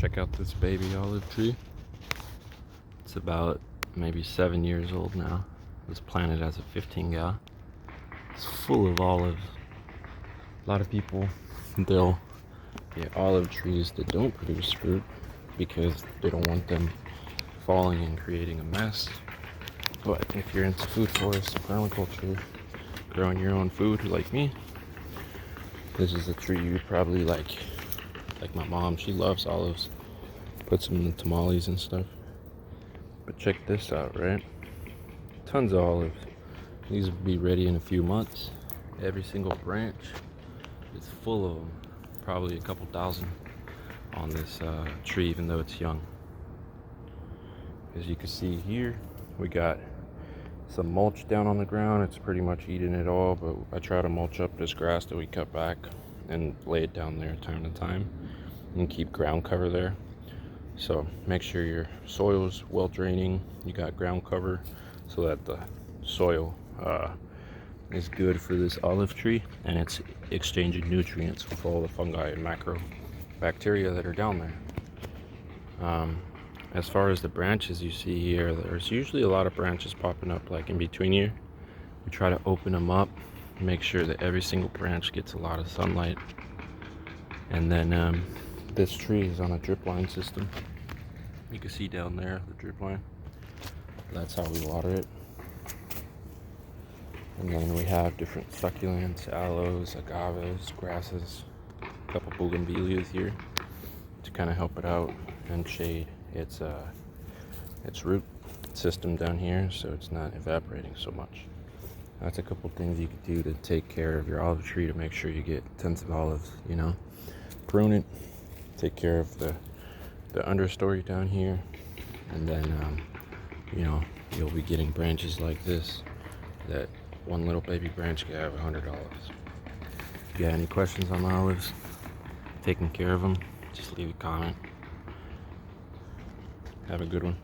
Check out this baby olive tree. It's about maybe 7 years old now. It was planted as a 15 gal. It's full of olives. A lot of people, they'll get olive trees that don't produce fruit because they don't want them falling and creating a mess. But if you're into food forest, permaculture, growing your own food like me, this is a tree you probably like. Like my mom, she loves olives. Puts them in the tamales and stuff. But check this out, right? Tons of olives. These will be ready in a few months. Every single branch is full of them. Probably a couple thousand on this tree, even though it's young. As you can see here, we got some mulch down on the ground. It's pretty much eating it all, but I try to mulch up this grass that we cut back and lay it down there time to time and keep ground cover there. So make sure your soil is well draining. You got ground cover so that the soil is good for this olive tree, and it's exchanging nutrients with all the fungi and macro bacteria that are down there. As far as the branches you see here, there's usually a lot of branches popping up like in between here. We try to open them up, make sure that every single branch gets a lot of sunlight. And then this tree is on a drip line system. You can see down there the drip line. That's how we water it. And then we have different succulents, aloes, agaves, grasses, a couple bougainvilleas here to kind of help it out and shade its root system down here, so it's not evaporating so much. That's a couple things you could do to take care of your olive tree to make sure you get tons of olives. You know, prune it, take care of the understory down here, and then you know, you'll be getting branches like this. That one little baby branch could have 100 olives. If you got any questions on the olives, taking care of them, just leave a comment. Have a good one.